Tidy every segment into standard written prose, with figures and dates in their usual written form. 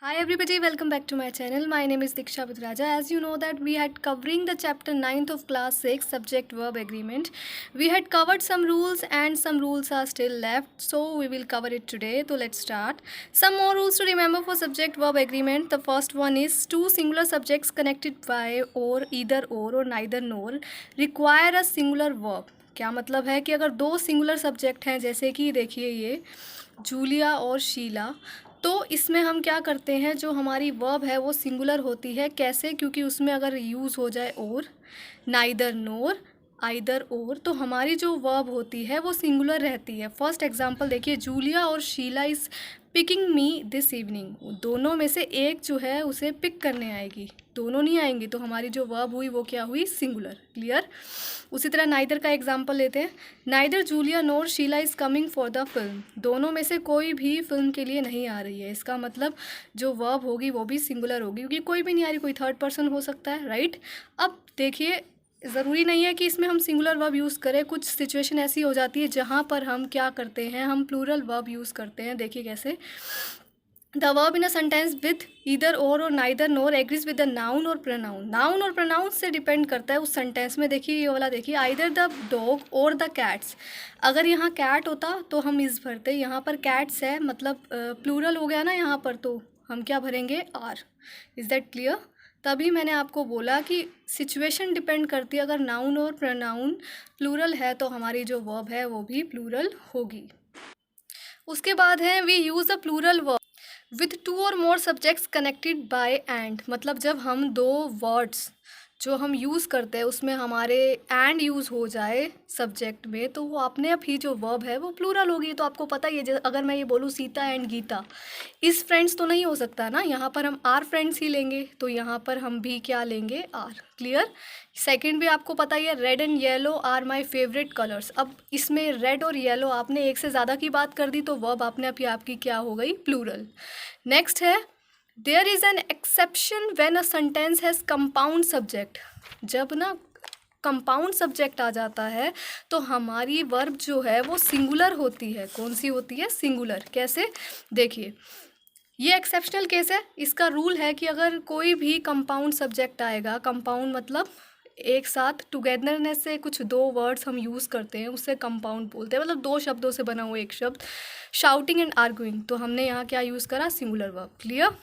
Hi everybody, welcome back to my channel. My name is Diksha Budraja. As you know that we had covering the chapter 9th of class 6 subject verb agreement. We had covered some rules and some rules are still left. So we will cover it today. So let's start. Some more rules to remember for subject verb agreement. The first one is two singular subjects connected by or either or neither nor require a singular verb. क्या मतलब है कि अगर दो singular subject हैं जैसे कि देखिए ये जूलिया और शीला, तो इसमें हम क्या करते हैं, जो हमारी वर्ब है वो सिंगुलर होती है। कैसे? क्योंकि उसमें अगर यूज़ हो जाए और, नाइदर नोर, आइदर और, तो हमारी जो वर्ब होती है वो सिंगुलर रहती है। फर्स्ट एग्जांपल देखिए, जूलिया और Sheela is picking me this evening. दोनों में से एक जो है उसे पिक करने आएगी, दोनों नहीं आएंगी, तो हमारी जो वर्ब हुई वो क्या हुई? सिंगुलर। क्लियर? उसी तरह नाइदर का एग्जांपल लेते हैं। Neither Julia nor Sheela is coming for the film. दोनों में से कोई भी फिल्म के लिए नहीं आ रही है। इसका मतलब जो वर्ब होगी वो भी सिंगुलर होगी, क्योंकि कोई भी नहीं आ रही, कोई थर्ड पर्सन हो सकता है, राइट। अब देखिए, ज़रूरी नहीं है कि इसमें हम सिंगुलर वर्ब यूज़ करें। कुछ सिचुएशन ऐसी हो जाती है जहाँ पर हम क्या करते हैं, हम प्लूरल वर्ब यूज़ करते हैं। देखिए कैसे, the verb in a sentence with either or neither nor agrees with the noun और प्रोनाउन। नाउन और प्रोनाउन से डिपेंड करता है उस सेंटेंस में। देखिए ये वाला देखिए, either the dog or the cats. अगर यहाँ कैट होता तो हम इस भरते, यहाँ पर कैट्स है, मतलब प्लूरल हो गया ना यहाँ पर, तो हम क्या भरेंगे? आर। Is that clear? तभी मैंने आपको बोला कि सिचुएशन डिपेंड करती है। अगर नाउन और प्रोनाउन प्लूरल है तो हमारी जो वर्ब है वो भी प्लूरल होगी। उसके बाद है we use the plural verb with two or more subjects connected by and. मतलब जब हम दो वर्ड्स जो हम यूज़ करते हैं उसमें हमारे एंड यूज़ हो जाए सब्जेक्ट में, तो वो अपने आप ही जो वर्ब है वो प्लूरल होगी। तो आपको पता ही है, अगर मैं ये बोलूँ सीता एंड गीता, इस फ्रेंड्स तो नहीं हो सकता ना, यहाँ पर हम आर फ्रेंड्स ही लेंगे, तो यहाँ पर हम भी क्या लेंगे? आर। क्लियर? सेकंड भी आपको पता ही है, red and yellow are my favourite colours. अब इसमें रेड और येलो आपने एक से ज़्यादा की बात कर दी तो वर्ब आपने आप ही आपकी क्या हो गई? प्लूरल। नेक्स्ट है, there is an exception when a sentence has compound subject. जब ना कंपाउंड सब्जेक्ट आ जाता है तो हमारी वर्ब जो है वो सिंगुलर होती है। कौन सी होती है? सिंगुलर। कैसे? देखिए, ये एक्सेप्शनल केस है। इसका रूल है कि अगर कोई भी कंपाउंड सब्जेक्ट आएगा, कंपाउंड मतलब एक साथ टुगेदरनेस से कुछ दो वर्ड्स हम यूज़ करते हैं, उससे कंपाउंड बोलते हैं, मतलब दो शब्दों से बना हुआ एक शब्द। शाउटिंग एंड आर्गुइंग, तो हमने यहाँ क्या यूज़ करा? Singular verb. क्लियर?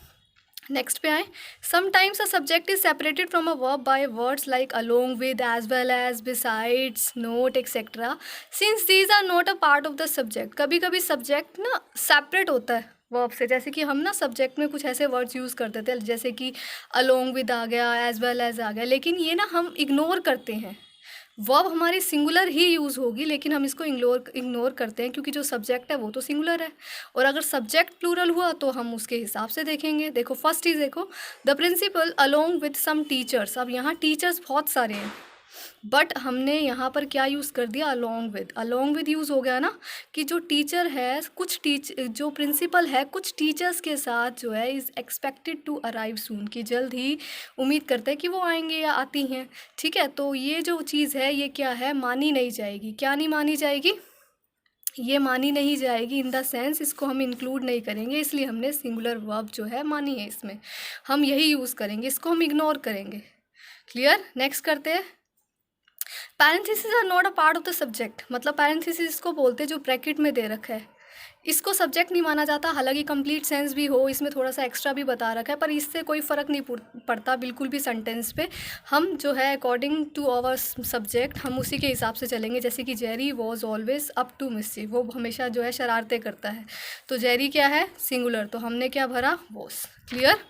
नेक्स्ट पे आए, sometimes a subject is separated from a verb by words like along with, as well as, besides, not, etcetera, since these are not a part of the subject. कभी कभी subject ना separate होता है verb से, जैसे कि हम ना सब्जेक्ट में कुछ ऐसे वर्ड्स यूज़ करते थे जैसे कि अलोंग विद आ गया, एज वेल एज आ गया, लेकिन ये ना हम इग्नोर करते हैं। वर्ब हमारी सिंगुलर ही यूज़ होगी, लेकिन हम इसको इग्नोर करते हैं क्योंकि जो सब्जेक्ट है वो तो सिंगुलर है। और अगर सब्जेक्ट प्लूरल हुआ तो हम उसके हिसाब से देखेंगे। देखो फर्स्ट चीज़ देखो, the principal along with some teachers. अब यहाँ टीचर्स बहुत सारे हैं, बट हमने यहाँ पर क्या यूज़ कर दिया? अलोंग विद यूज़ हो गया ना, कि जो टीचर है, जो प्रिंसिपल है कुछ टीचर्स के साथ जो है इज़ एक्सपेक्टेड टू अराइव सून, कि जल्द ही उम्मीद करते हैं कि वो आएंगे या आती हैं। ठीक है, तो ये जो चीज़ है ये क्या है? मानी नहीं जाएगी। क्या नहीं मानी जाएगी? ये मानी नहीं जाएगी इन द सेंस इसको हम इंक्लूड नहीं करेंगे, इसलिए हमने सिंगुलर वर्ब जो है मानी है। इसमें हम यही यूज़ करेंगे, इसको हम इग्नोर करेंगे। क्लियर? नेक्स्ट करते हैं, parenthesis are not a part of the subject. मतलब पैरेंथेसिस इसको बोलते हैं जो ब्रैकेट में दे रखा है, इसको सब्जेक्ट नहीं माना जाता। हालांकि कंप्लीट सेंस भी हो, इसमें थोड़ा सा एक्स्ट्रा भी बता रखा है, पर इससे कोई फ़र्क नहीं पड़ता बिल्कुल भी सेंटेंस पे। हम जो है अकॉर्डिंग टू आवर सब्जेक्ट हम उसी के हिसाब से चलेंगे। जैसे कि Jerry was always up to mischief, वो हमेशा जो है शरारतें करता है, तो जेरी क्या है? सिंगुलर, तो हमने क्या भरा? वॉज। क्लियर?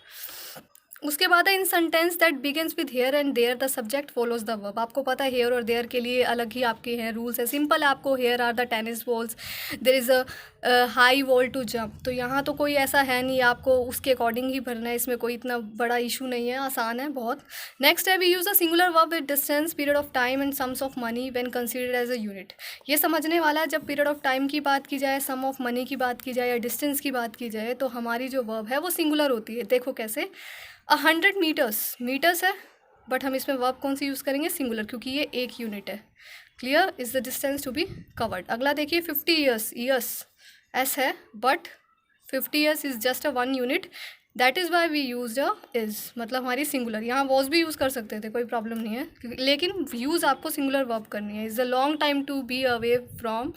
उसके बाद है, in sentence that begins with here and there the subject follows the verb. आपको पता है हेयर और देयर के लिए अलग ही आपके हैं रूल्स है। सिंपल है, आपको here are the tennis balls, there is a high wall to jump, तो यहाँ तो कोई ऐसा है नहीं, आपको उसके अकॉर्डिंग ही भरना है। इसमें कोई इतना बड़ा इशू नहीं है, आसान है बहुत। नेक्स्ट है, we use a singular verb with distance, period of time and sums of money when considered as a unit. ये समझने वाला है, जब पीरियड ऑफ टाइम की बात की जाए, सम ऑफ मनी की बात की जाए या डिस्टेंस की बात की जाए, तो हमारी जो वर्ब है वो सिंगुलर होती है। देखो कैसे, 100 मीटर्स, मीटर्स है, बट हम इसमें वर्ब कौन सी यूज़ करेंगे? सिंगुलर, क्योंकि ये एक यूनिट है। Clear? Is the distance to be covered. अगला देखिए, 50 ईयर्स, ईयर्स एस है, but 50 years is just a one unit, that is why we use a is, मतलब हमारी सिंगुलर। यहाँ वॉज भी यूज़ कर सकते थे, कोई प्रॉब्लम नहीं है, लेकिन यूज़ आपको सिंगुलर वर्ब करनी है। Is a long time to be away from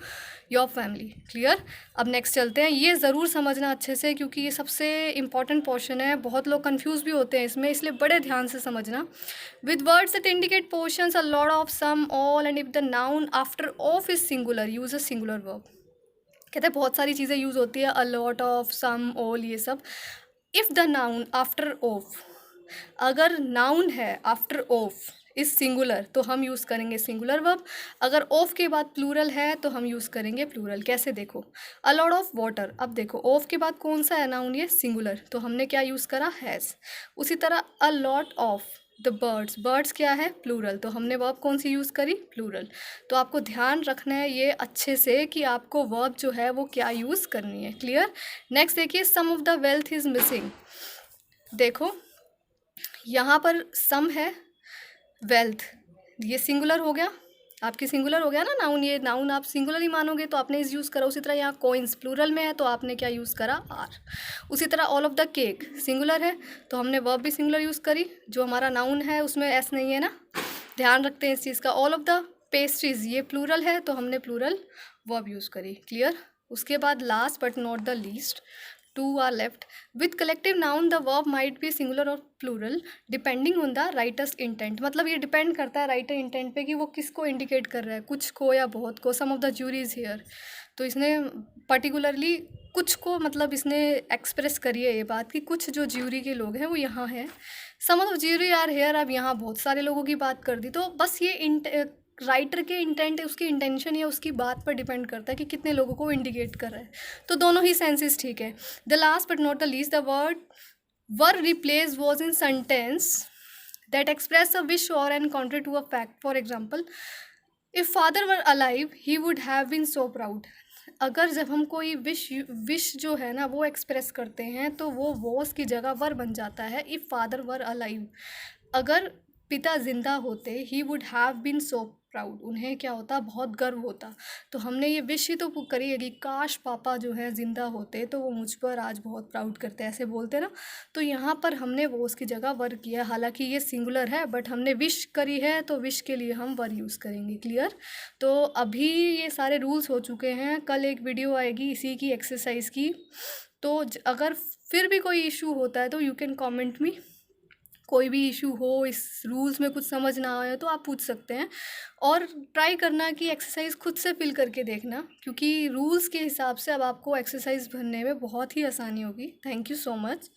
your family. Clear. अब नेक्स्ट चलते हैं। ये ज़रूर समझना अच्छे से, क्योंकि ये सबसे इंपॉर्टेंट पोर्शन है, बहुत लोग कंफ्यूज भी होते हैं इसमें, इसलिए बड़े ध्यान से समझना। With words that indicate portions a lot of some all and if the noun after of is singular use a singular verb. कहते हैं बहुत सारी चीज़ें यूज़ होती है, a lot of, some, all, ये सब। If the noun after of, अगर नाउन है आफ्टर ऑफ इज सिंगुलर तो हम यूज़ करेंगे सिंगुलर वर्ब। अगर ऑफ के बाद प्लूरल है तो हम यूज़ करेंगे प्लूरल। कैसे, देखो, अ लॉट ऑफ वाटर। अब देखो ऑफ के बाद कौन सा है नाउन, ये सिंगुलर, तो हमने क्या यूज़ करा, हैज़। उसी तरह अ lot of the birds, birds क्या है, प्लूरल, तो हमने वर्ब कौन सी यूज़ करी, प्लूरल। तो आपको ध्यान रखना है ये अच्छे से कि आपको वर्ब जो है वो क्या यूज़ करनी है। क्लियर। नेक्स्ट देखिए, some of the wealth is missing. देखो यहाँ पर सम है, वेल्थ, ये सिंगुलर हो गया, आपकी सिंगुलर हो गया ना नाउन, ये नाउन आप सिंगुलर ही मानोगे तो आपने इस यूज़ करा। उसी तरह यहाँ कोइंस प्लूरल में है तो आपने क्या यूज़ करा, आर। उसी तरह all of the cake singular है तो हमने वर्ब भी सिंगुलर यूज़ करी, जो हमारा नाउन है उसमें एस नहीं है ना, ध्यान रखते हैं इस चीज़ का। ऑल ऑफ द पेस्ट्रीज, ये प्लूरल है तो हमने प्लूरल वर्ब यूज़ करी। क्लियर। उसके बाद last but not the least, two are left. With collective noun the verb might be singular or plural depending on the writer's intent. मतलब ये depend करता है राइटर इंटेंट पे कि वो किसको इंडिकेट कर रहा है, कुछ को या बहुत को। Some of the jury is here, तो इसने पर्टिकुलरली कुछ को, मतलब इसने एक्सप्रेस करी है ये बात कि कुछ जो ज्यूरी के लोग हैं वो यहाँ हैं। सम ऑफ ज्यूरी आर हेयर, अब यहाँ बहुत सारे लोगों की बात कर दी, तो बस ये राइटर के इंटेंट, उसकी इंटेंशन या उसकी बात पर डिपेंड करता है कि कितने लोगों को इंडिकेट कर रहा है। तो दोनों ही सेंसेस ठीक है। The last but not the least, the word were replace was in sentence that express a wish or an contrary to a fact. For example, if father were alive he would have been so proud. अगर जब हम कोई wish जो है ना वो express करते हैं तो वो वॉज की जगह वर बन जाता है। इफ़ फादर वर अलाइव, अगर पिता जिंदा होते, he would have been so proud, उन्हें क्या होता, बहुत गर्व होता। तो हमने ये विश ही तो करी है कि काश पापा जो है ज़िंदा होते तो वो मुझ पर आज बहुत प्राउड करते, ऐसे बोलते ना। तो यहाँ पर हमने वो उसकी जगह वर किया, हालांकि ये सिंगुलर है बट हमने विश करी है तो विश के लिए हम वर यूज़ करेंगे। क्लियर। तो अभी ये सारे रूल्स हो चुके हैं, कल एक वीडियो आएगी इसी की एक्सरसाइज की। तो अगर फिर भी कोई इशू होता है तो यू कैन कॉमेंट मी, कोई भी इशू हो, इस रूल्स में कुछ समझ ना आए तो आप पूछ सकते हैं। और ट्राई करना कि एक्सरसाइज खुद से फिल करके देखना, क्योंकि रूल्स के हिसाब से अब आपको एक्सरसाइज भरने में बहुत ही आसानी होगी। Thank you so much.